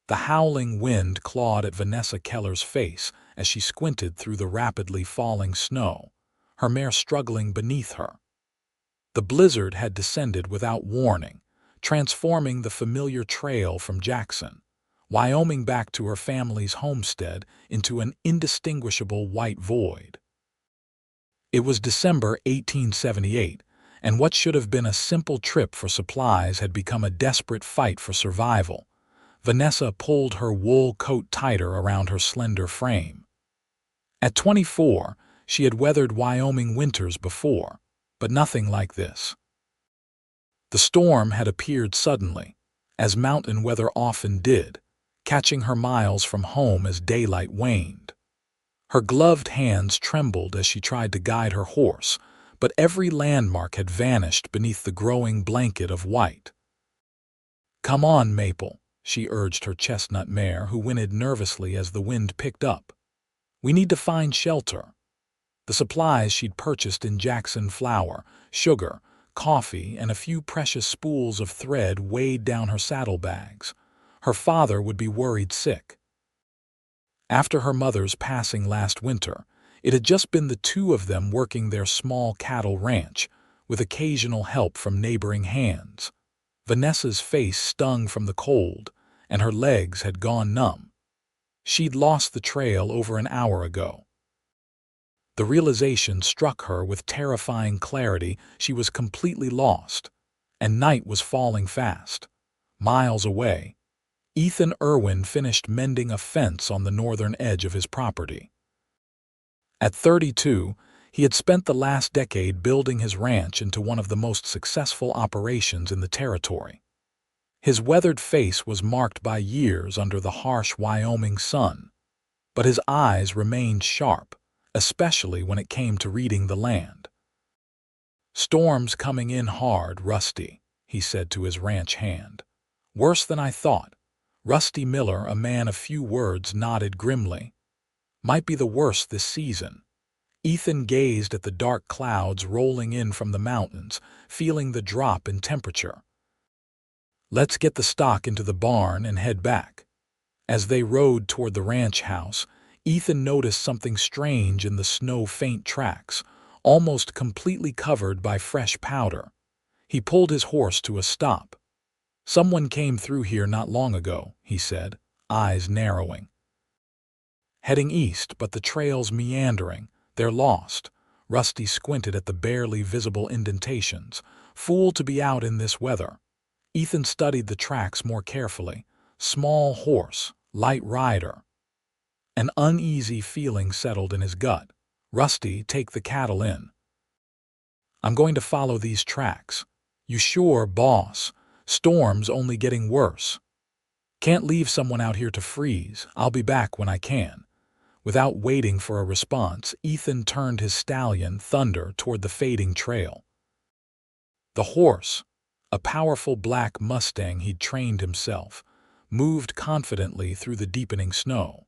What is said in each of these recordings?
The howling wind clawed at Vanessa Keller's face as she squinted through the rapidly falling snow, her mare struggling beneath her. The blizzard had descended without warning, transforming the familiar trail from Jackson, Wyoming back to her family's homestead into an indistinguishable white void. It was December 1878, and what should have been a simple trip for supplies had become a desperate fight for survival. Vanessa pulled her wool coat tighter around her slender frame. At 24, she had weathered Wyoming winters before, but nothing like this. The storm had appeared suddenly, as mountain weather often did, catching her miles from home as daylight waned. Her gloved hands trembled as she tried to guide her horse, but every landmark had vanished beneath the growing blanket of white. "Come on, Maple," she urged her chestnut mare, who whinnied nervously as the wind picked up. "We need to find shelter." The supplies she'd purchased in Jackson, flour, sugar, coffee, and a few precious spools of thread weighed down her saddlebags. Her father would be worried sick. After her mother's passing last winter, it had just been the two of them working their small cattle ranch, with occasional help from neighboring hands. Vanessa's face stung from the cold, and her legs had gone numb. She'd lost the trail over an hour ago. The realization struck her with terrifying clarity. She was completely lost, and night was falling fast. Miles away, Ethan Irwin finished mending a fence on the northern edge of his property. At 32, he had spent the last decade building his ranch into one of the most successful operations in the territory. His weathered face was marked by years under the harsh Wyoming sun, but his eyes remained sharp, especially when it came to reading the land. "Storm's coming in hard, Rusty," he said to his ranch hand. "Worse than I thought." Rusty Miller, a man of few words, nodded grimly. "Might be the worst this season." Ethan gazed at the dark clouds rolling in from the mountains, feeling the drop in temperature. "Let's get the stock into the barn and head back." As they rode toward the ranch house, Ethan noticed something strange in the snow-faint tracks, almost completely covered by fresh powder. He pulled his horse to a stop. "Someone came through here not long ago," he said, eyes narrowing. "Heading east, but the trail's meandering. They're lost." Rusty squinted at the barely visible indentations. "Fool to be out in this weather." Ethan studied the tracks more carefully. Small horse, light rider. An uneasy feeling settled in his gut. "Rusty, take the cattle in." "I'm going to follow these tracks." "You sure, boss? Storm's only getting worse." "Can't leave someone out here to freeze. I'll be back when I can." Without waiting for a response, Ethan turned his stallion, Thunder, toward the fading trail. The horse, a powerful black Mustang he'd trained himself, moved confidently through the deepening snow.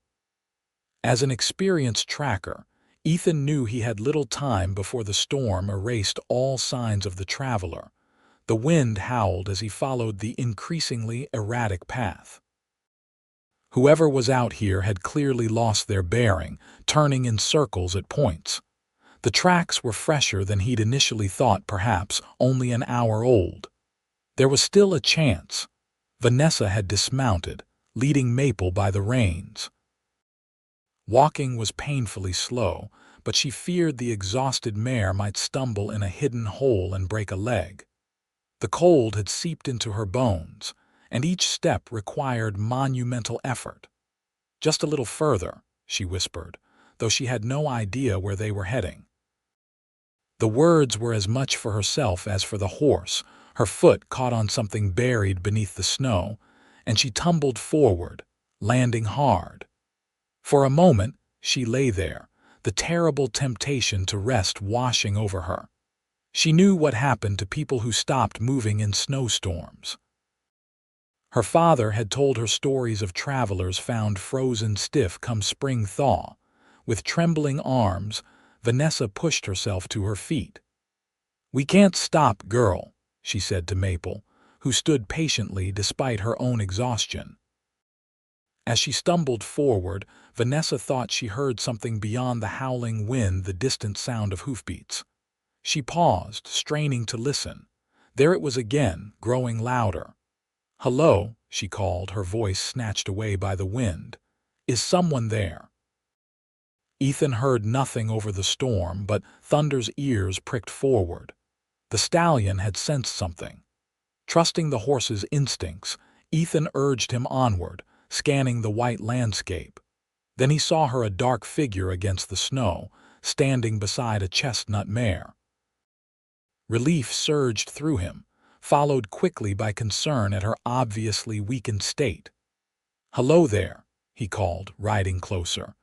As an experienced tracker, Ethan knew he had little time before the storm erased all signs of the traveler. The wind howled as he followed the increasingly erratic path. Whoever was out here had clearly lost their bearing, turning in circles at points. The tracks were fresher than he'd initially thought, perhaps only an hour old. There was still a chance. Vanessa had dismounted, leading Maple by the reins. Walking was painfully slow, but she feared the exhausted mare might stumble in a hidden hole and break a leg. The cold had seeped into her bones, and each step required monumental effort. "Just a little further," she whispered, though she had no idea where they were heading. The words were as much for herself as for the horse. Her foot caught on something buried beneath the snow, and she tumbled forward, landing hard. For a moment, she lay there, the terrible temptation to rest washing over her. She knew what happened to people who stopped moving in snowstorms. Her father had told her stories of travelers found frozen stiff come spring thaw. With trembling arms, Vanessa pushed herself to her feet. "We can't stop, girl," she said to Maple, who stood patiently despite her own exhaustion. As she stumbled forward, Vanessa thought she heard something beyond the howling wind, the distant sound of hoofbeats. She paused, straining to listen. There it was again, growing louder. "Hello," she called, her voice snatched away by the wind. "Is someone there?" Ethan heard nothing over the storm, but Thunder's ears pricked forward. The stallion had sensed something. Trusting the horse's instincts, Ethan urged him onward, scanning the white landscape. Then he saw her, a dark figure against the snow, standing beside a chestnut mare. Relief surged through him, followed quickly by concern at her obviously weakened state. "Hello there," he called, riding closer.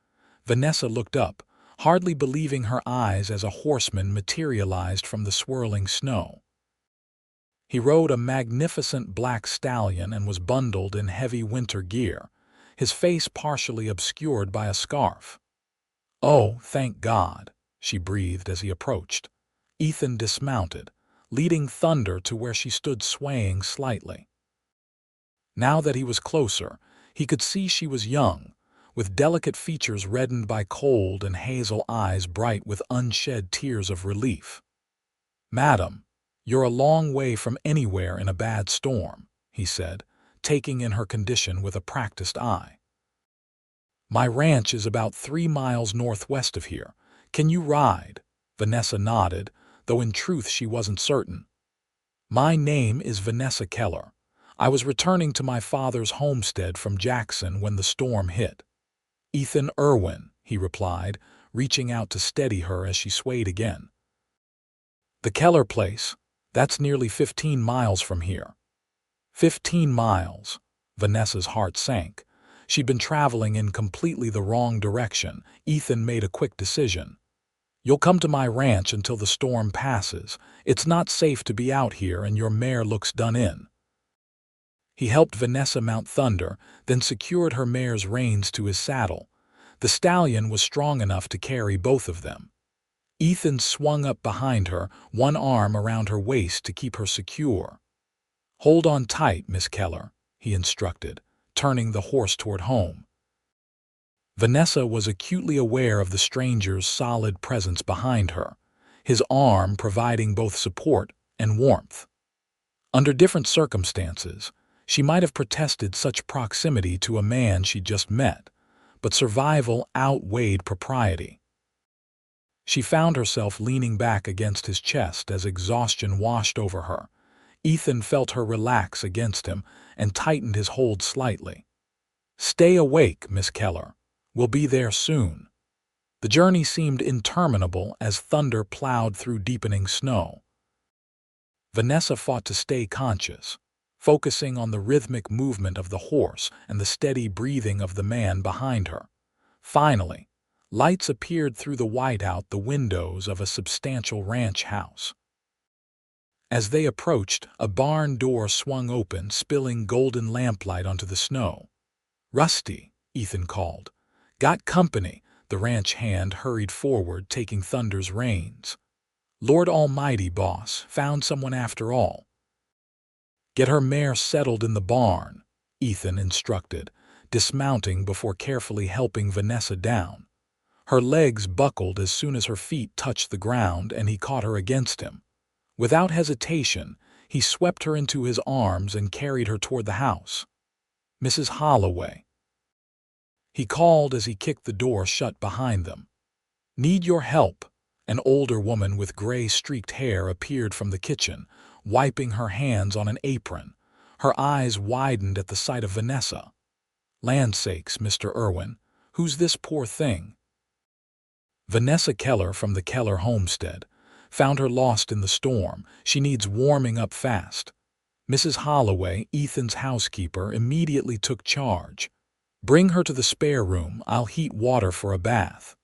Vanessa looked up, hardly believing her eyes as a horseman materialized from the swirling snow. He rode a magnificent black stallion and was bundled in heavy winter gear, his face partially obscured by a scarf. "Oh, thank God," she breathed as he approached. Ethan dismounted, leading Thunder to where she stood swaying slightly. Now that he was closer, he could see she was young, with delicate features reddened by cold and hazel eyes bright with unshed tears of relief. "Madam, you're a long way from anywhere in a bad storm," he said, taking in her condition with a practiced eye. "My ranch is about 3 miles northwest of here. Can you ride?" Vanessa nodded, though in truth she wasn't certain. "My name is Vanessa Keller. I was returning to my father's homestead from Jackson when the storm hit." "Ethan Irwin," he replied, reaching out to steady her as she swayed again. "The Keller place, that's nearly 15 miles from here." 15 miles. Vanessa's heart sank. She'd been traveling in completely the wrong direction. Ethan made a quick decision. "You'll come to my ranch until the storm passes. It's not safe to be out here and your mare looks done in." He helped Vanessa mount Thunder, then secured her mare's reins to his saddle. The stallion was strong enough to carry both of them. Ethan swung up behind her, one arm around her waist to keep her secure. "Hold on tight, Miss Keller," he instructed, turning the horse toward home. Vanessa was acutely aware of the stranger's solid presence behind her, his arm providing both support and warmth. Under different circumstances, she might have protested such proximity to a man she'd just met, but survival outweighed propriety. She found herself leaning back against his chest as exhaustion washed over her. Ethan felt her relax against him and tightened his hold slightly. "Stay awake, Miss Keller. We'll be there soon." The journey seemed interminable as Thunder plowed through deepening snow. Vanessa fought to stay conscious, focusing on the rhythmic movement of the horse and the steady breathing of the man behind her. Finally, lights appeared through the whiteout the windows of a substantial ranch house. As they approached, a barn door swung open, spilling golden lamplight onto the snow. "Rusty," Ethan called. "Got company." The ranch hand hurried forward, taking Thunder's reins. "Lord Almighty, boss, found someone after all." "Get her mare settled in the barn," Ethan instructed, dismounting before carefully helping Vanessa down. Her legs buckled as soon as her feet touched the ground, and he caught her against him. Without hesitation, he swept her into his arms and carried her toward the house. "Mrs. Holloway," he called as he kicked the door shut behind them. "Need your help." An older woman with gray-streaked hair appeared from the kitchen, wiping her hands on an apron. Her eyes widened at the sight of Vanessa. "Land sakes, Mr. Irwin, who's this poor thing?" "Vanessa Keller from the Keller homestead. Found her lost in the storm. She needs warming up fast." Mrs. Holloway, Ethan's housekeeper, immediately took charge. "Bring her to the spare room. I'll heat water for a bath."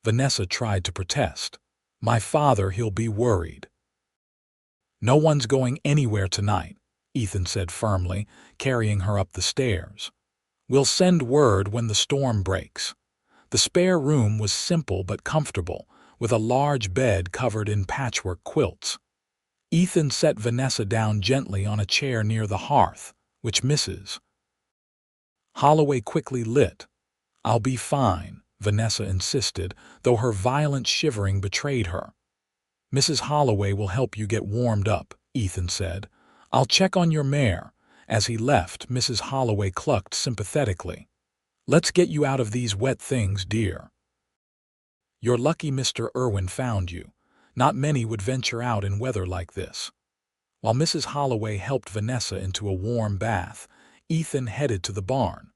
Vanessa tried to protest. "My father, he'll be worried." "No one's going anywhere tonight," Ethan said firmly, carrying her up the stairs. "We'll send word when the storm breaks." The spare room was simple but comfortable, with a large bed covered in patchwork quilts. Ethan set Vanessa down gently on a chair near the hearth, which Mrs. Holloway quickly lit. "I'll be fine," Vanessa insisted, though her violent shivering betrayed her. "Mrs. Holloway will help you get warmed up," Ethan said. "I'll check on your mare." As he left, Mrs. Holloway clucked sympathetically. "Let's get you out of these wet things, dear. You're lucky Mr. Irwin found you. Not many would venture out in weather like this." While Mrs. Holloway helped Vanessa into a warm bath, Ethan headed to the barn.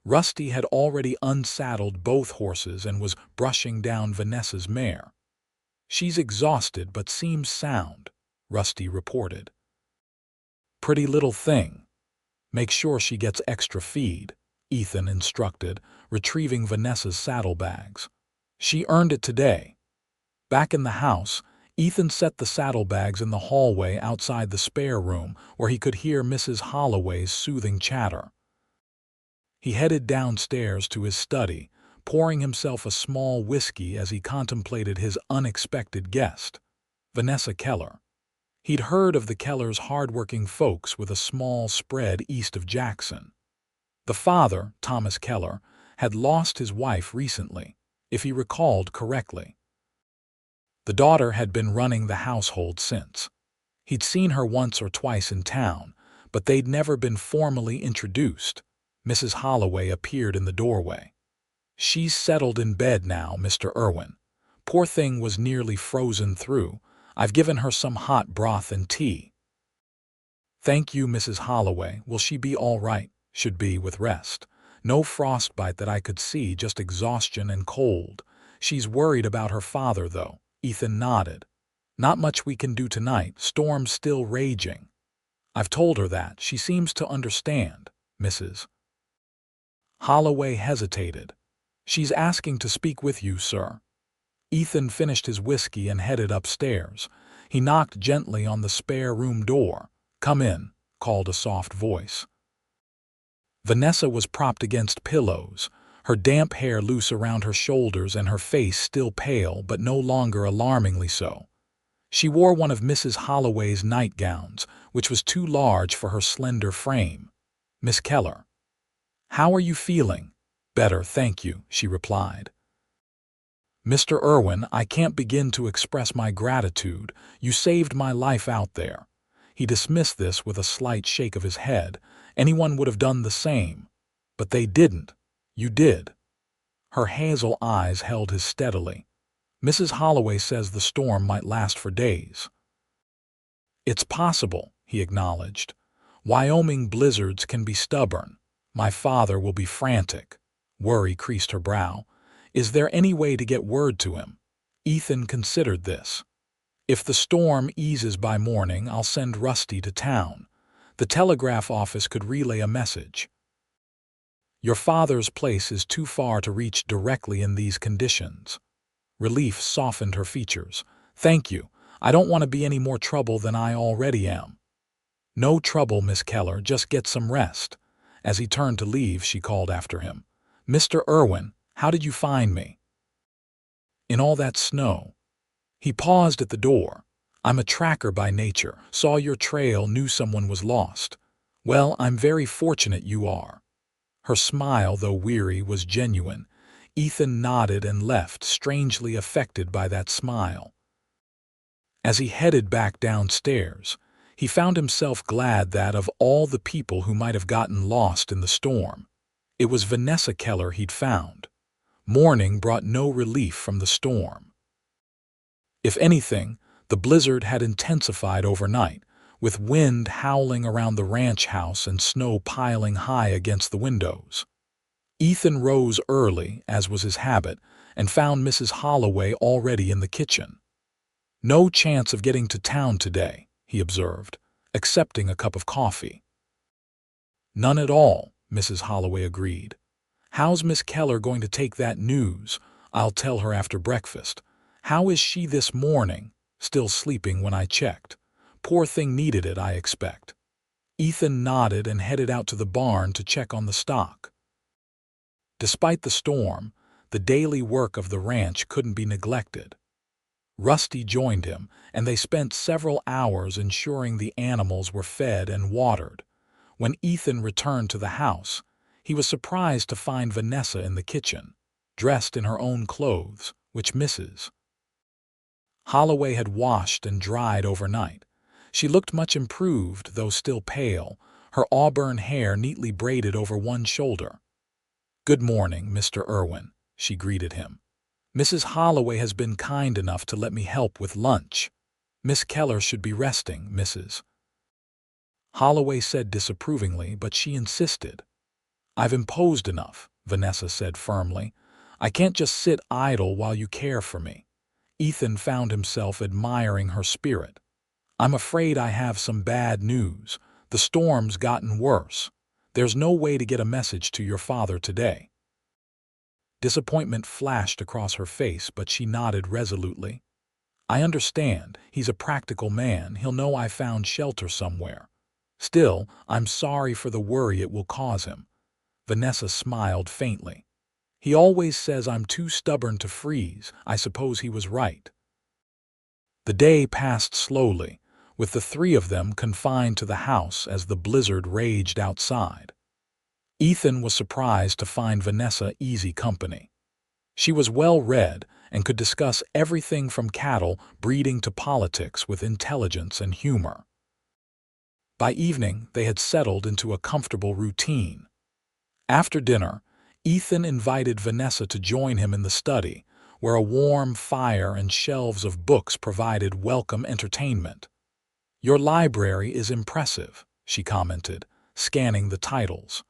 Rusty had already unsaddled both horses and was brushing down Vanessa's mare. "She's exhausted but seems sound," Rusty reported. "Pretty little thing. Make sure she gets extra feed," Ethan instructed, retrieving Vanessa's saddlebags. "She earned it today." Back in the house, Ethan set the saddlebags in the hallway outside the spare room where he could hear Mrs. Holloway's soothing chatter. He headed downstairs to his study, pouring himself a small whiskey as he contemplated his unexpected guest, Vanessa Keller. He'd heard of the Kellers' hard-working folks with a small spread east of Jackson. The father, Thomas Keller, had lost his wife recently, if he recalled correctly. The daughter had been running the household since. He'd seen her once or twice in town, but they'd never been formally introduced. Mrs. Holloway appeared in the doorway. "She's settled in bed now, Mr. Irwin. Poor thing was nearly frozen through. I've given her some hot broth and tea." "Thank you, Mrs. Holloway. Will she be all right?" "Should be, with rest. No frostbite that I could see, just exhaustion and cold. She's worried about her father, though." Ethan nodded. "Not much we can do tonight. Storm's still raging." "I've told her that. She seems to understand, Mrs. Holloway hesitated. "She's asking to speak with you, sir." Ethan finished his whiskey and headed upstairs. He knocked gently on the spare room door. "Come in," called a soft voice. Vanessa was propped against pillows, her damp hair loose around her shoulders and her face still pale but no longer alarmingly so. She wore one of Mrs. Holloway's nightgowns, which was too large for her slender frame. "Miss Keller." "How are you feeling?" "Better, thank you," she replied. "Mr. Irwin, I can't begin to express my gratitude. You saved my life out there." He dismissed this with a slight shake of his head. "Anyone would have done the same. But they didn't. You did." Her hazel eyes held his steadily. "Mrs. Holloway says the storm might last for days." "It's possible," he acknowledged. "Wyoming blizzards can be stubborn. My father will be frantic." Worry creased her brow. "Is there any way to get word to him?" Ethan considered this. "If the storm eases by morning, I'll send Rusty to town. The telegraph office could relay a message." "Your father's place is too far to reach directly in these conditions." Relief softened her features. "Thank you. I don't want to be any more trouble than I already am." "No trouble, Miss Keller. Just get some rest." As he turned to leave, she called after him. "Mr. Irwin, how did you find me?" "In all that snow." He paused at the door. "I'm a tracker by nature. Saw your trail, knew someone was lost." "Well, I'm very fortunate you are." Her smile, though weary, was genuine. Ethan nodded and left, strangely affected by that smile. As he headed back downstairs, he found himself glad that, of all the people who might have gotten lost in the storm, it was Vanessa Keller he'd found. Morning brought no relief from the storm. If anything, the blizzard had intensified overnight, with wind howling around the ranch house and snow piling high against the windows. Ethan rose early, as was his habit, and found Mrs. Holloway already in the kitchen. "No chance of getting to town today," he observed, accepting a cup of coffee. "None at all," Mrs. Holloway agreed. "How's Miss Keller going to take that news?" "I'll tell her after breakfast." "How is she this morning?" "Still sleeping when I checked." "Poor thing needed it, I expect." Ethan nodded and headed out to the barn to check on the stock. Despite the storm, the daily work of the ranch couldn't be neglected. Rusty joined him, and they spent several hours ensuring the animals were fed and watered. When Ethan returned to the house, He was surprised to find Vanessa in the kitchen, dressed in her own clothes, which Mrs. Holloway had washed and dried overnight. She looked much improved, though still pale, her auburn hair neatly braided over one shoulder. "Good morning, Mr. Irwin," she greeted him. "Mrs. Holloway has been kind enough to let me help with lunch. Miss Keller should be resting, Mrs. Holloway said disapprovingly, but she insisted. "I've imposed enough," Vanessa said firmly. "I can't just sit idle while you care for me." Ethan found himself admiring her spirit. "I'm afraid I have some bad news. The storm's gotten worse. There's no way to get a message to your father today." Disappointment flashed across her face, but she nodded resolutely. "I understand. He's a practical man. He'll know I found shelter somewhere. Still, I'm sorry for the worry it will cause him." Vanessa smiled faintly. "He always says I'm too stubborn to freeze. I suppose he was right." The day passed slowly, with the three of them confined to the house as the blizzard raged outside. Ethan was surprised to find Vanessa easy company. She was well-read and could discuss everything from cattle breeding to politics with intelligence and humor. By evening, they had settled into a comfortable routine. After dinner, Ethan invited Vanessa to join him in the study, where a warm fire and shelves of books provided welcome entertainment. "Your library is impressive," she commented, scanning the titles.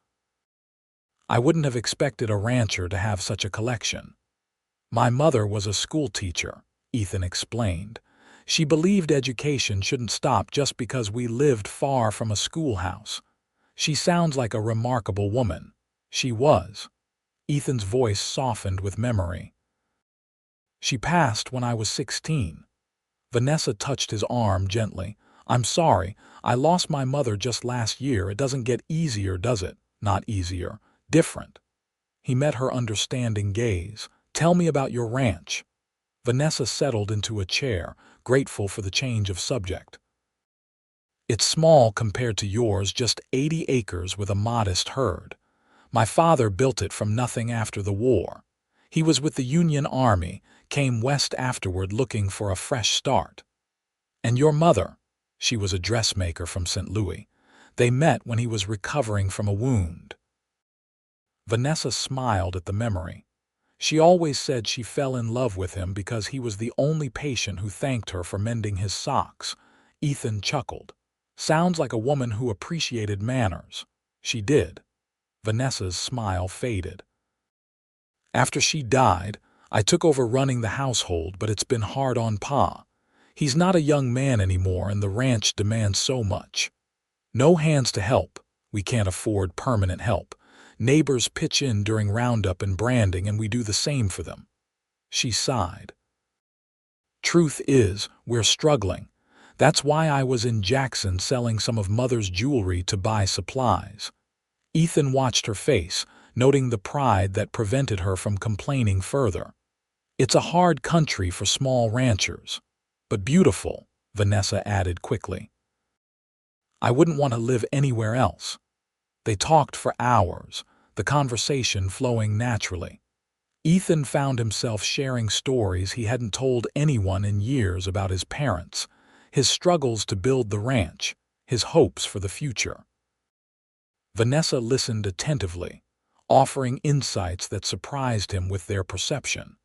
"I wouldn't have expected a rancher to have such a collection." "My mother was a schoolteacher," Ethan explained. "She believed education shouldn't stop just because we lived far from a schoolhouse. She sounds like a remarkable woman." "She was." Ethan's voice softened with memory. "She passed when I was 16. Vanessa touched his arm gently. "I'm sorry, I lost my mother just last year. It doesn't get easier, does it?" "Not easier. Different." He met her understanding gaze. "Tell me about your ranch." Vanessa settled into a chair, grateful for the change of subject. "It's small compared to yours, just 80 acres with a modest herd. My father built it from nothing after the war. He was with the Union Army, came west afterward looking for a fresh start." "And your mother?" She was a dressmaker from St. Louis. "They met when he was recovering from a wound." Vanessa smiled at the memory. She always said she fell in love with him because he was the only patient who thanked her for mending his socks. Ethan chuckled. "Sounds like a woman who appreciated manners." She did. Vanessa's smile faded. "After she died, I took over running the household, but it's been hard on Pa. He's not a young man anymore, and the ranch demands so much. No hands to help. We can't afford permanent help. Neighbors pitch in during roundup and branding, and we do the same for them." She sighed. "Truth is, we're struggling. That's why I was in Jackson selling some of Mother's jewelry to buy supplies." Ethan watched her face, noting the pride that prevented her from complaining further. "It's a hard country for small ranchers. But beautiful," Vanessa added quickly. "I wouldn't want to live anywhere else." They talked for hours, the conversation flowing naturally. Ethan found himself sharing stories he hadn't told anyone in years about his parents, his struggles to build the ranch, his hopes for the future. Vanessa listened attentively, offering insights that surprised him with their perception.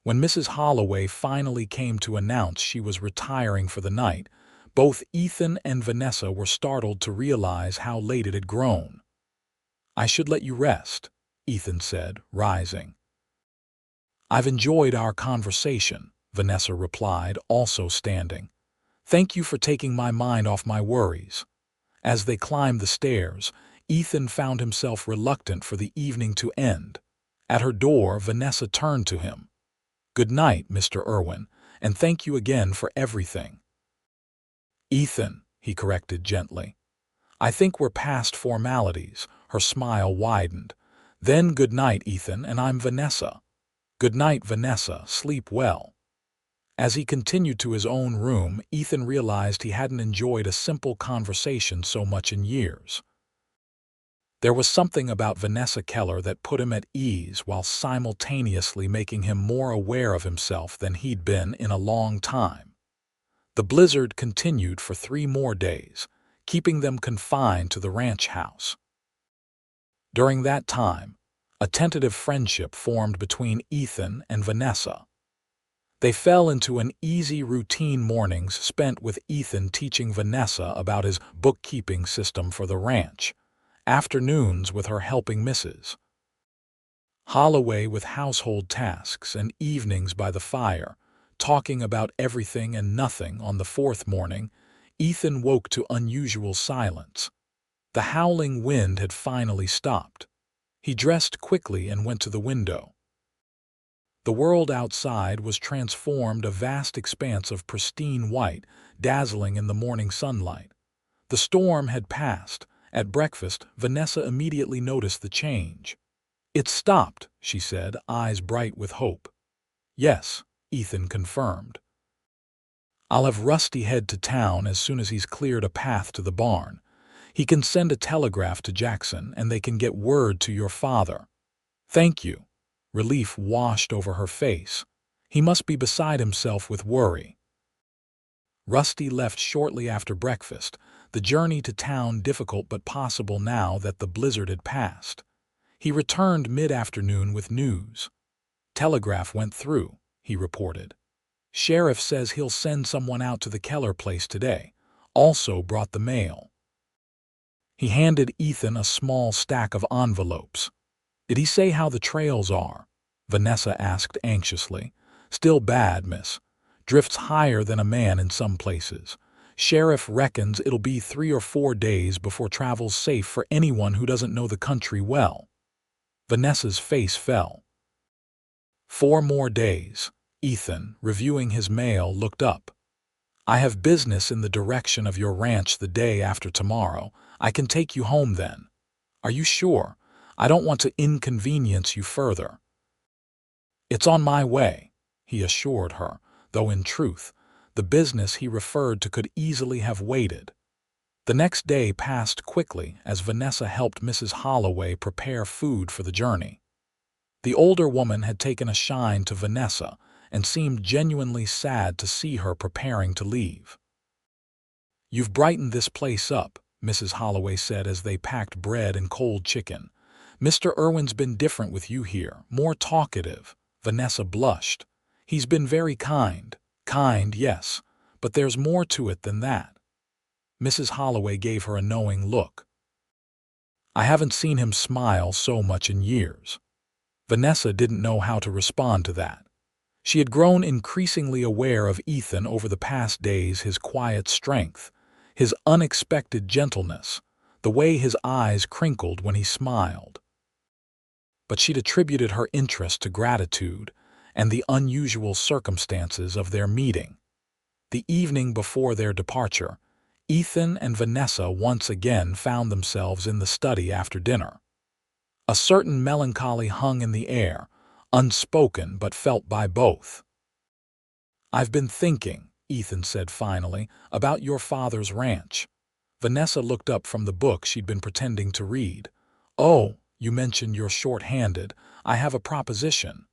When Mrs. Holloway finally came to announce she was retiring for the night, both Ethan and Vanessa were startled to realize how late it had grown. "I should let you rest," Ethan said, rising. "I've enjoyed our conversation," Vanessa replied, also standing. "Thank you for taking my mind off my worries." As they climbed the stairs, Ethan found himself reluctant for the evening to end. At her door, Vanessa turned to him. "Good night, Mr. Irwin, and thank you again for everything." "Ethan," he corrected gently. "I think we're past formalities." Her smile widened. "Then good night, Ethan, and I'm Vanessa." "Good night, Vanessa. Sleep well." As he continued to his own room, Ethan realized he hadn't enjoyed a simple conversation so much in years. There was something about Vanessa Keller that put him at ease while simultaneously making him more aware of himself than he'd been in a long time. The blizzard continued for 3 more days, keeping them confined to the ranch house. During that time, a tentative friendship formed between Ethan and Vanessa. They fell into an easy routine mornings spent with Ethan teaching Vanessa about his bookkeeping system for the ranch, afternoons with her helping Mrs. Holloway with household tasks, and evenings by the fire, talking about everything and nothing. On the 4th morning, Ethan woke to unusual silence. The howling wind had finally stopped. He dressed quickly and went to the window. The world outside was transformed, a vast expanse of pristine white, dazzling in the morning sunlight. The storm had passed. At breakfast, Vanessa immediately noticed the change. "It stopped," she said, eyes bright with hope. "Yes," Ethan confirmed. "I'll have Rusty head to town as soon as he's cleared a path to the barn. He can send a telegraph to Jackson, and they can get word to your father." "Thank you." Relief washed over her face. He must be beside himself with worry. Rusty left shortly after breakfast, the journey to town difficult but possible now that the blizzard had passed. He returned mid-afternoon with news. "Telegraph went through," he reported. "Sheriff says he'll send someone out to the Keller place today. Also brought the mail." He handed Ethan a small stack of envelopes. "Did he say how the trails are?" Vanessa asked anxiously. "Still bad, miss. Drifts higher than a man in some places. Sheriff reckons it'll be 3 or 4 days before travel's safe for anyone who doesn't know the country well." Vanessa's face fell. 4 more days. Ethan, reviewing his mail, looked up. "I have business in the direction of your ranch the day after tomorrow. I can take you home then." "Are you sure? I don't want to inconvenience you further." "It's on my way," he assured her, though in truth, the business he referred to could easily have waited. The next day passed quickly as Vanessa helped Mrs. Holloway prepare food for the journey. The older woman had taken a shine to Vanessa and seemed genuinely sad to see her preparing to leave. "You've brightened this place up," Mrs. Holloway said as they packed bread and cold chicken. "Mr. Irwin's been different with you here, more talkative." Vanessa blushed. "He's been very kind." "Kind, yes, but there's more to it than that." Mrs. Holloway gave her a knowing look. "I haven't seen him smile so much in years." Vanessa didn't know how to respond to that. She had grown increasingly aware of Ethan over the past days, his quiet strength, his unexpected gentleness, the way his eyes crinkled when he smiled. But she'd attributed her interest to gratitude and the unusual circumstances of their meeting. The evening before their departure, Ethan and Vanessa once again found themselves in the study after dinner. A certain melancholy hung in the air, unspoken but felt by both. "I've been thinking," Ethan said finally, "about your father's ranch." Vanessa looked up from the book she'd been pretending to read. "Oh, you mentioned you're short-handed. I have a proposition."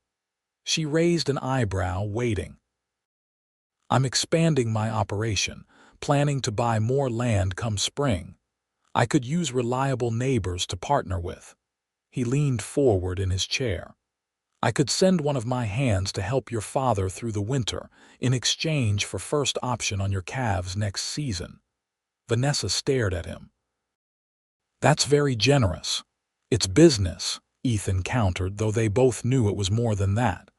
She raised an eyebrow, waiting. "I'm expanding my operation, planning to buy more land come spring. I could use reliable neighbors to partner with." He leaned forward in his chair. "I could send one of my hands to help your father through the winter in exchange for first option on your calves next season." Vanessa stared at him. "That's very generous." "It's business," Ethan countered, though they both knew it was more than that.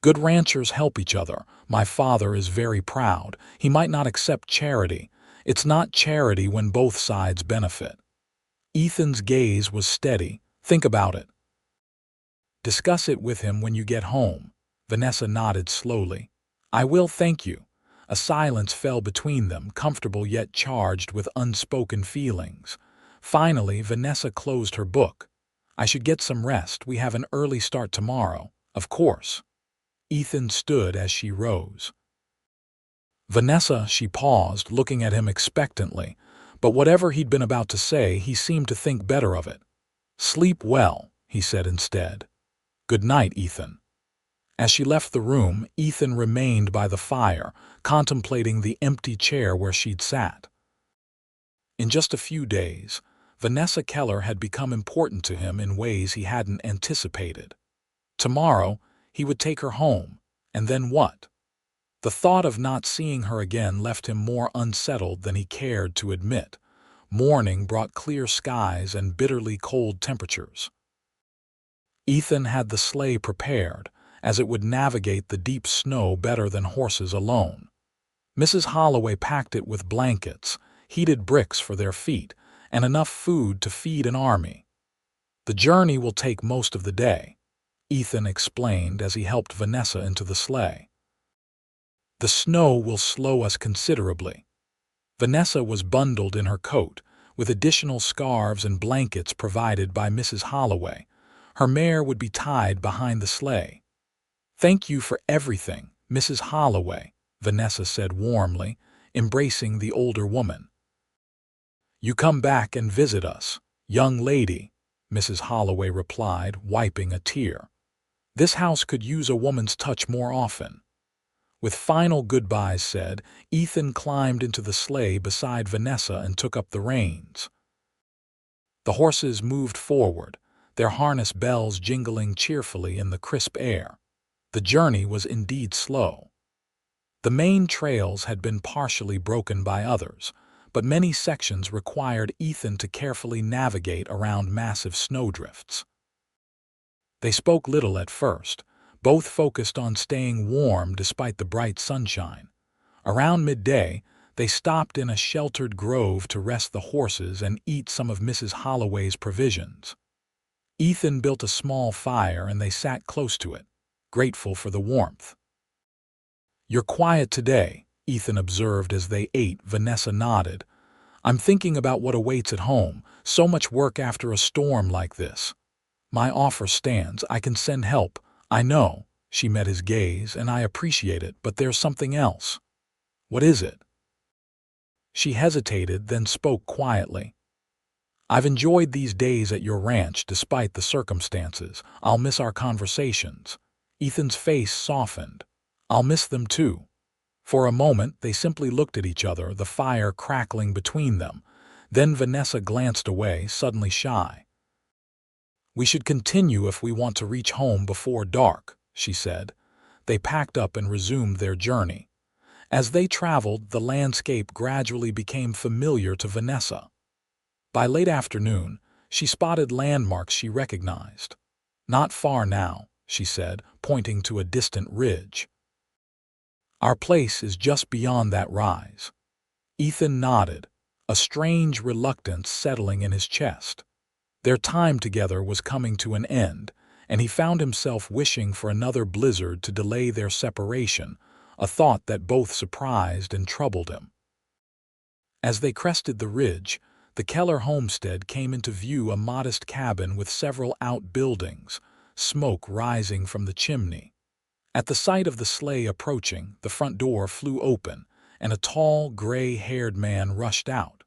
"Good ranchers help each other. My father is very proud. He might not accept charity. It's not charity when both sides benefit." Ethan's gaze was steady. "Think about it." "Discuss it with him when you get home." Vanessa nodded slowly. "I will, thank you." A silence fell between them, comfortable yet charged with unspoken feelings. Finally, Vanessa closed her book. "I should get some rest. We have an early start tomorrow." "Of course." Ethan stood as she rose. "Vanessa," she paused, looking at him expectantly, but whatever he'd been about to say, he seemed to think better of it. "Sleep well," he said instead. "Good night, Ethan." As she left the room, Ethan remained by the fire, contemplating the empty chair where she'd sat. In just a few days, Vanessa Keller had become important to him in ways he hadn't anticipated. Tomorrow, he would take her home, and then what? The thought of not seeing her again left him more unsettled than he cared to admit. Morning brought clear skies and bitterly cold temperatures. Ethan had the sleigh prepared, as it would navigate the deep snow better than horses alone. Mrs. Holloway packed it with blankets, heated bricks for their feet, and enough food to feed an army. "The journey will take most of the day," Ethan explained as he helped Vanessa into the sleigh. "The snow will slow us considerably." Vanessa was bundled in her coat, with additional scarves and blankets provided by Mrs. Holloway. Her mare would be tied behind the sleigh. "Thank you for everything, Mrs. Holloway," Vanessa said warmly, embracing the older woman. "You come back and visit us, young lady," Mrs. Holloway replied, wiping a tear. "This house could use a woman's touch more often." With final goodbyes said, Ethan climbed into the sleigh beside Vanessa and took up the reins. The horses moved forward, their harness bells jingling cheerfully in the crisp air. The journey was indeed slow. The main trails had been partially broken by others, but many sections required Ethan to carefully navigate around massive snowdrifts. They spoke little at first, both focused on staying warm despite the bright sunshine. Around midday, they stopped in a sheltered grove to rest the horses and eat some of Mrs. Holloway's provisions. Ethan built a small fire and they sat close to it, grateful for the warmth. "You're quiet today," Ethan observed as they ate. Vanessa nodded. "I'm thinking about what awaits at home, so much work after a storm like this. My offer stands, I can send help. I know," she met his gaze, "and I appreciate it, but there's something else." "What is it?" She hesitated, then spoke quietly. "I've enjoyed these days at your ranch despite the circumstances. I'll miss our conversations." Ethan's face softened. "I'll miss them too." For a moment, they simply looked at each other, the fire crackling between them. Then Vanessa glanced away, suddenly shy. "We should continue if we want to reach home before dark," she said. They packed up and resumed their journey. As they traveled, the landscape gradually became familiar to Vanessa. By late afternoon, she spotted landmarks she recognized. "Not far now," she said, pointing to a distant ridge. "Our place is just beyond that rise." Ethan nodded, a strange reluctance settling in his chest. Their time together was coming to an end, and he found himself wishing for another blizzard to delay their separation, a thought that both surprised and troubled him. As they crested the ridge, the Keller homestead came into view, a modest cabin with several outbuildings, smoke rising from the chimney. At the sight of the sleigh approaching, the front door flew open, and a tall, gray-haired man rushed out.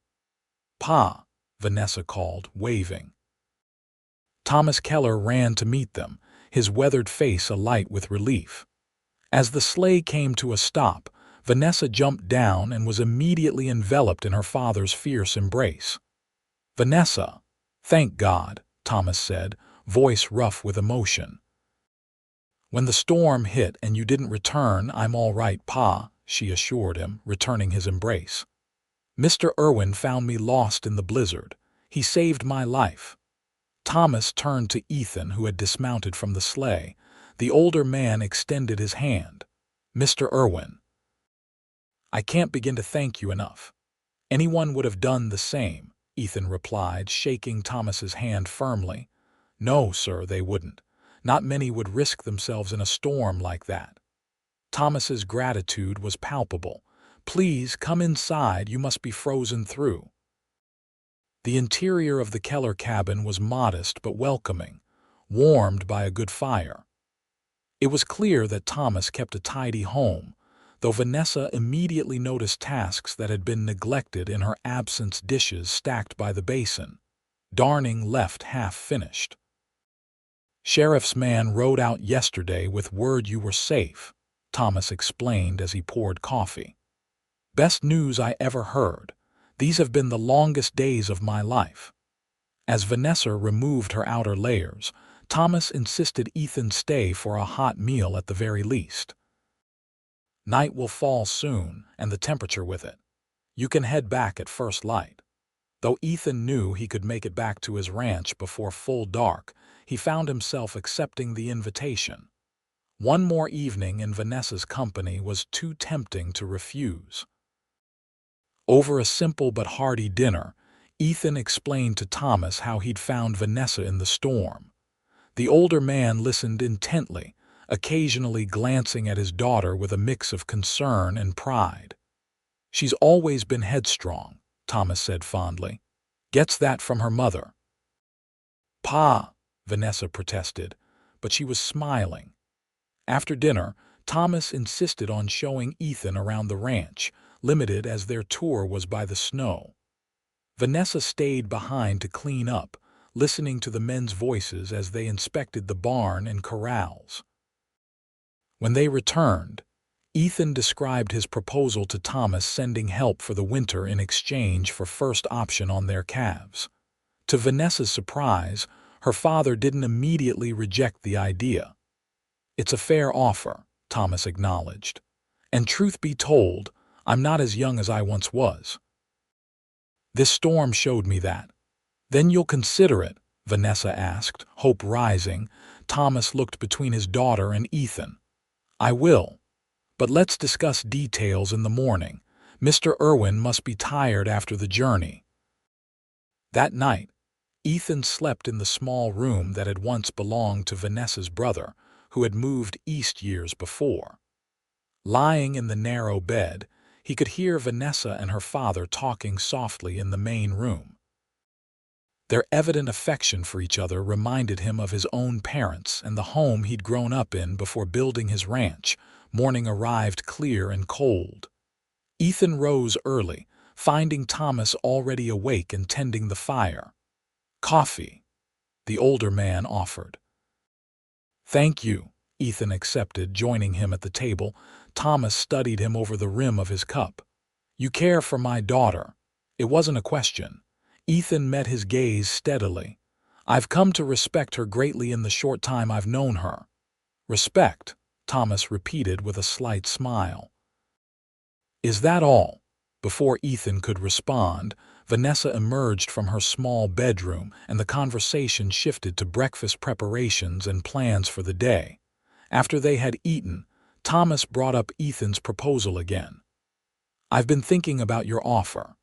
"Pa," Vanessa called, waving. Thomas Keller ran to meet them, his weathered face alight with relief. As the sleigh came to a stop, Vanessa jumped down and was immediately enveloped in her father's fierce embrace. "Vanessa!" "Thank God," Thomas said, voice rough with emotion. "When the storm hit and you didn't return, I'm all right, Pa," she assured him, returning his embrace. "Mr. Irwin found me lost in the blizzard. He saved my life." Thomas turned to Ethan, who had dismounted from the sleigh. The older man extended his hand. "Mr. Irwin." "I can't begin to thank you enough." "Anyone would have done the same," Ethan replied, shaking Thomas's hand firmly. "No, sir, they wouldn't. Not many would risk themselves in a storm like that." Thomas's gratitude was palpable. "Please come inside, you must be frozen through." The interior of the Keller cabin was modest but welcoming, warmed by a good fire. It was clear that Thomas kept a tidy home, though Vanessa immediately noticed tasks that had been neglected in her absence: dishes stacked by the basin, darning left half-finished. "Sheriff's man rode out yesterday with word you were safe," Thomas explained as he poured coffee. "Best news I ever heard. These have been the longest days of my life." As Vanessa removed her outer layers, Thomas insisted Ethan stay for a hot meal at the very least. "Night will fall soon, and the temperature with it. You can head back at first light." Though Ethan knew he could make it back to his ranch before full dark, he found himself accepting the invitation. One more evening in Vanessa's company was too tempting to refuse. Over a simple but hearty dinner, Ethan explained to Thomas how he'd found Vanessa in the storm. The older man listened intently, occasionally glancing at his daughter with a mix of concern and pride. "She's always been headstrong," Thomas said fondly. "Gets that from her mother." "Pa," Vanessa protested, but she was smiling. After dinner, Thomas insisted on showing Ethan around the ranch, limited as their tour was by the snow. Vanessa stayed behind to clean up, listening to the men's voices as they inspected the barn and corrals. When they returned, Ethan described his proposal to Thomas, sending help for the winter in exchange for first option on their calves. To Vanessa's surprise, her father didn't immediately reject the idea. "It's a fair offer," Thomas acknowledged. "And truth be told, I'm not as young as I once was." "This storm showed me that." "Then you'll consider it?" Vanessa asked, hope rising. Thomas looked between his daughter and Ethan. "I will. But let's discuss details in the morning. Mr. Irwin must be tired after the journey." That night, Ethan slept in the small room that had once belonged to Vanessa's brother, who had moved east years before. Lying in the narrow bed, he could hear Vanessa and her father talking softly in the main room. Their evident affection for each other reminded him of his own parents and the home he'd grown up in before building his ranch. Morning arrived clear and cold. Ethan rose early, finding Thomas already awake and tending the fire. "Coffee," the older man offered. "Thank you," Ethan accepted, joining him at the table. Thomas studied him over the rim of his cup. "You care for my daughter." It wasn't a question. Ethan met his gaze steadily. "I've come to respect her greatly in the short time I've known her." "Respect," Thomas repeated with a slight smile. "Is that all?" Before Ethan could respond, Vanessa emerged from her small bedroom, and the conversation shifted to breakfast preparations and plans for the day. After they had eaten, Thomas brought up Ethan's proposal again. "I've been thinking about your offer.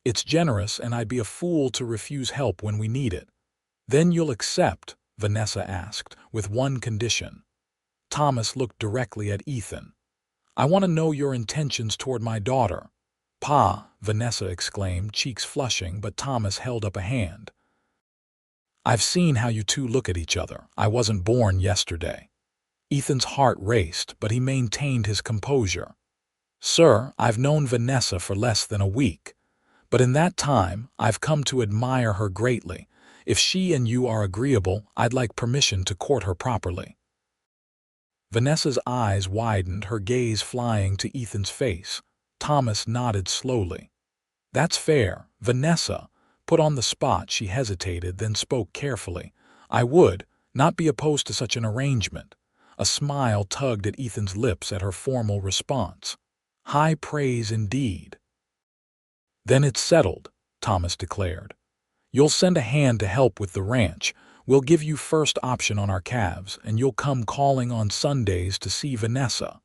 It's generous, and I'd be a fool to refuse help when we need it." "Then you'll accept?" Vanessa asked, "with one condition." Thomas looked directly at Ethan. "I want to know your intentions toward my daughter." "Pa," Vanessa exclaimed, cheeks flushing, but Thomas held up a hand. "I've seen how you two look at each other. I wasn't born yesterday." Ethan's heart raced, but he maintained his composure. "Sir, I've known Vanessa for less than a week. But in that time, I've come to admire her greatly. If she and you are agreeable, I'd like permission to court her properly." Vanessa's eyes widened, her gaze flying to Ethan's face. Thomas nodded slowly. "That's fair, Vanessa." Put on the spot, she hesitated, then spoke carefully. "I would not be opposed to such an arrangement." A smile tugged at Ethan's lips at her formal response. "High praise indeed." "Then it's settled," Thomas declared. "You'll send a hand to help with the ranch. We'll give you first option on our calves, and you'll come calling on Sundays to see Vanessa."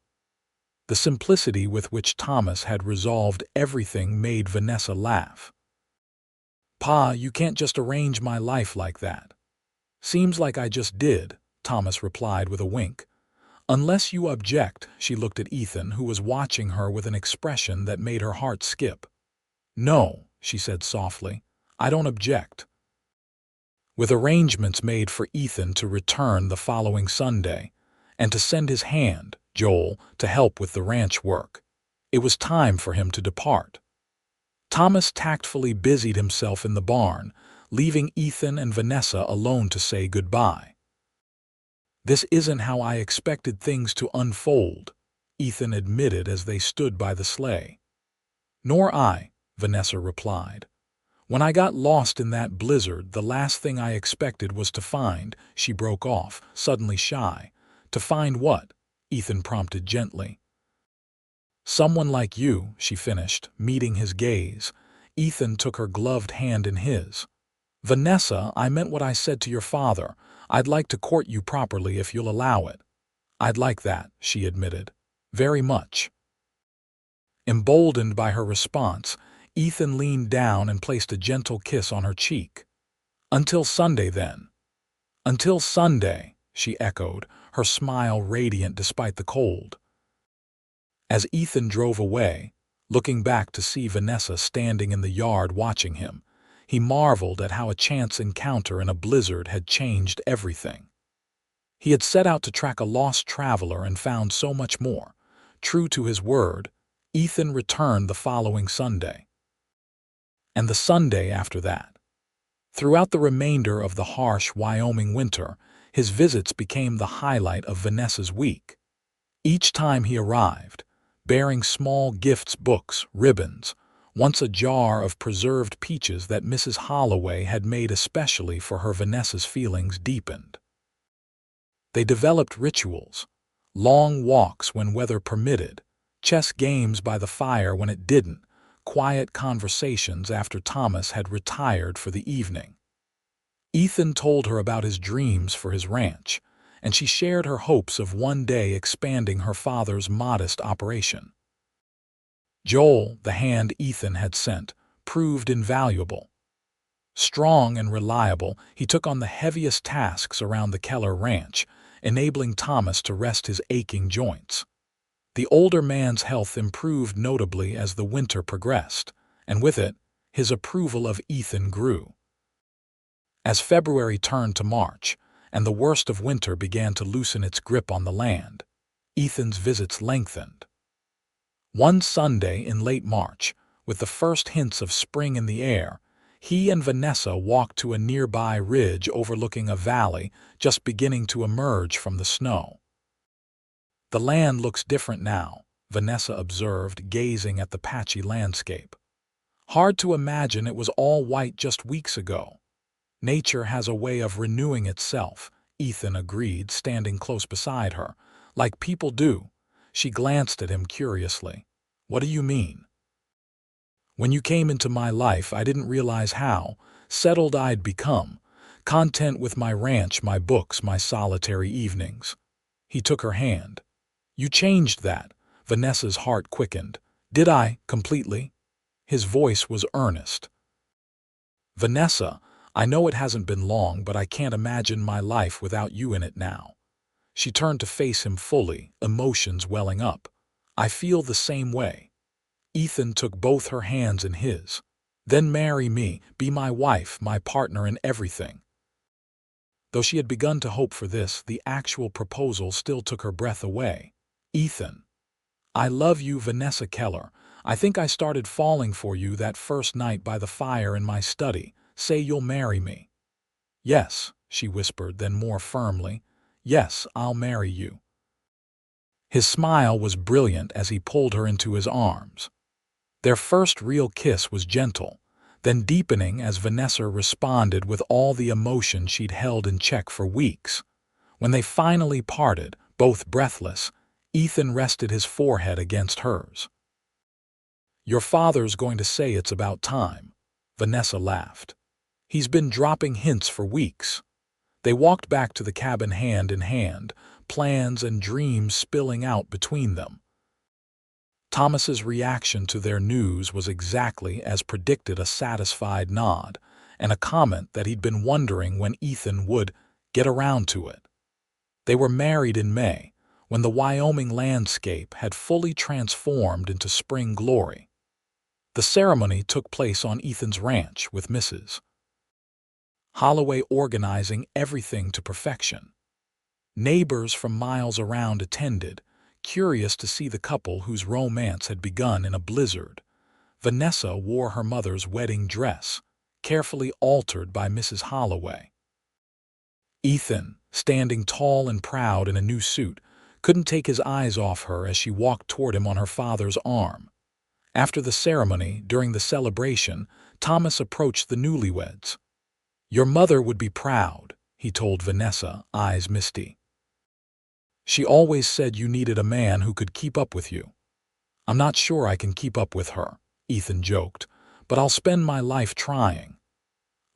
The simplicity with which Thomas had resolved everything made Vanessa laugh. "Pa, you can't just arrange my life like that." "Seems like I just did," Thomas replied with a wink. "Unless you object," she looked at Ethan, who was watching her with an expression that made her heart skip. "No," she said softly, "I don't object." With arrangements made for Ethan to return the following Sunday, and to send his hand, Joel, to help with the ranch work, it was time for him to depart. Thomas tactfully busied himself in the barn, leaving Ethan and Vanessa alone to say goodbye. "This isn't how I expected things to unfold," Ethan admitted as they stood by the sleigh. "Nor I," Vanessa replied. "When I got lost in that blizzard, the last thing I expected was to find—" She broke off, suddenly shy. "To find what?" Ethan prompted gently. "Someone like you," she finished, meeting his gaze. Ethan took her gloved hand in his. "Vanessa, I meant what I said to your father. I'd like to court you properly if you'll allow it." "I'd like that," she admitted. "Very much." Emboldened by her response, Ethan leaned down and placed a gentle kiss on her cheek. "Until Sunday, then." "Until Sunday," she echoed, her smile radiant despite the cold. As Ethan drove away, looking back to see Vanessa standing in the yard watching him, he marveled at how a chance encounter in a blizzard had changed everything. He had set out to track a lost traveler and found so much more. True to his word, Ethan returned the following Sunday. And the Sunday after that. Throughout the remainder of the harsh Wyoming winter, his visits became the highlight of Vanessa's week. Each time he arrived, bearing small gifts, books, ribbons, once a jar of preserved peaches that Mrs. Holloway had made especially for her, Vanessa's feelings deepened. They developed rituals, long walks when weather permitted, chess games by the fire when it didn't, quiet conversations after Thomas had retired for the evening. Ethan told her about his dreams for his ranch, and she shared her hopes of one day expanding her father's modest operation. Joel, the hand Ethan had sent, proved invaluable. Strong and reliable, he took on the heaviest tasks around the Keller ranch, enabling Thomas to rest his aching joints. The older man's health improved notably as the winter progressed, and with it, his approval of Ethan grew. As February turned to March, and the worst of winter began to loosen its grip on the land, Ethan's visits lengthened. One Sunday in late March, with the first hints of spring in the air, he and Vanessa walked to a nearby ridge overlooking a valley just beginning to emerge from the snow. "The land looks different now," Vanessa observed, gazing at the patchy landscape. "Hard to imagine it was all white just weeks ago." "Nature has a way of renewing itself," Ethan agreed, standing close beside her. "Like people do." She glanced at him curiously. "What do you mean?" "When you came into my life, I didn't realize how settled I'd become, content with my ranch, my books, my solitary evenings." He took her hand. "You changed that." Vanessa's heart quickened. "Did I, completely?" His voice was earnest. "Vanessa, I know it hasn't been long, but I can't imagine my life without you in it now." She turned to face him fully, emotions welling up. "I feel the same way." Ethan took both her hands in his. "Then marry me, be my wife, my partner in everything." Though she had begun to hope for this, the actual proposal still took her breath away. "Ethan, I love you, Vanessa Keller. I think I started falling for you that first night by the fire in my study. Say you'll marry me." "Yes," she whispered, then more firmly, "Yes, I'll marry you." His smile was brilliant as he pulled her into his arms. Their first real kiss was gentle, then deepening as Vanessa responded with all the emotion she'd held in check for weeks. When they finally parted, both breathless, Ethan rested his forehead against hers. "Your father's going to say it's about time," Vanessa laughed. "He's been dropping hints for weeks." They walked back to the cabin hand in hand, plans and dreams spilling out between them. Thomas's reaction to their news was exactly as predicted, a satisfied nod, and a comment that he'd been wondering when Ethan would get around to it. They were married in May, when the Wyoming landscape had fully transformed into spring glory. The ceremony took place on Ethan's ranch with Mrs. Holloway organizing everything to perfection. Neighbors from miles around attended, curious to see the couple whose romance had begun in a blizzard. Vanessa wore her mother's wedding dress, carefully altered by Mrs. Holloway. Ethan, standing tall and proud in a new suit, couldn't take his eyes off her as she walked toward him on her father's arm. After the ceremony, during the celebration, Thomas approached the newlyweds. "Your mother would be proud," he told Vanessa, eyes misty. "She always said you needed a man who could keep up with you." "I'm not sure I can keep up with her," Ethan joked, "but I'll spend my life trying."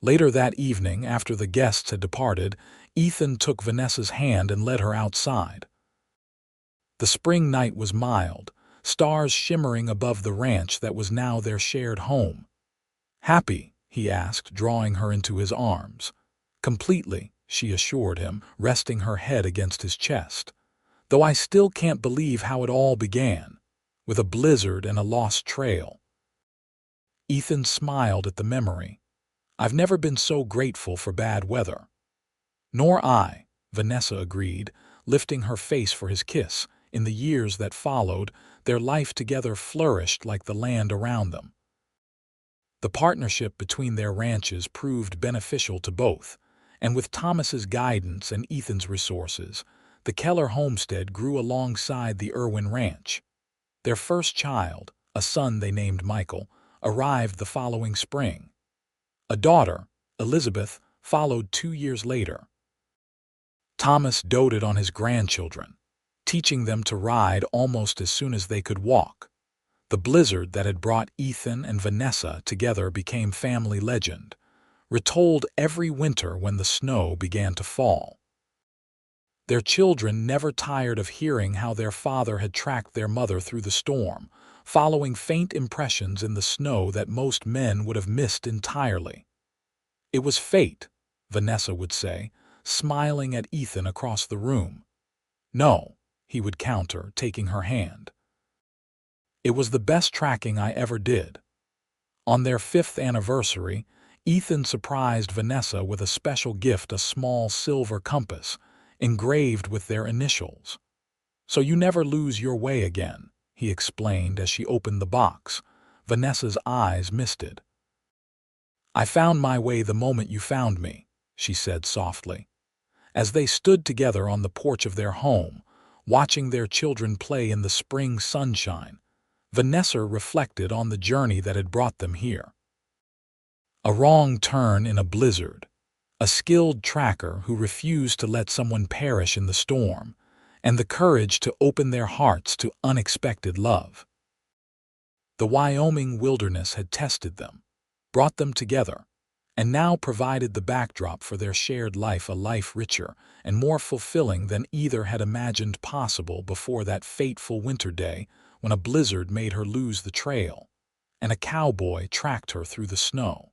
Later that evening, after the guests had departed, Ethan took Vanessa's hand and led her outside. The spring night was mild, stars shimmering above the ranch that was now their shared home. "Happy?" he asked, drawing her into his arms. "Completely," she assured him, resting her head against his chest. "Though I still can't believe how it all began, with a blizzard and a lost trail." Ethan smiled at the memory. "I've never been so grateful for bad weather." "Nor I," Vanessa agreed, lifting her face for his kiss. In the years that followed, their life together flourished like the land around them. The partnership between their ranches proved beneficial to both, and with Thomas's guidance and Ethan's resources, the Keller homestead grew alongside the Irwin ranch. Their first child, a son they named Michael, arrived the following spring. A daughter, Elizabeth, followed 2 years later. Thomas doted on his grandchildren, teaching them to ride almost as soon as they could walk. The blizzard that had brought Ethan and Vanessa together became family legend, retold every winter when the snow began to fall. Their children never tired of hearing how their father had tracked their mother through the storm, following faint impressions in the snow that most men would have missed entirely. "It was fate," Vanessa would say, smiling at Ethan across the room. "No," he would counter, taking her hand. "It was the best tracking I ever did." On their 5th anniversary, Ethan surprised Vanessa with a special gift, a small silver compass, engraved with their initials. "So you never lose your way again," he explained as she opened the box. Vanessa's eyes misted. "I found my way the moment you found me," she said softly. As they stood together on the porch of their home, watching their children play in the spring sunshine, Vanessa reflected on the journey that had brought them here. A wrong turn in a blizzard, a skilled tracker who refused to let someone perish in the storm, and the courage to open their hearts to unexpected love. The Wyoming wilderness had tested them, brought them together, and now provided the backdrop for their shared life, a life richer and more fulfilling than either had imagined possible before that fateful winter day when a blizzard made her lose the trail, and a cowboy tracked her through the snow.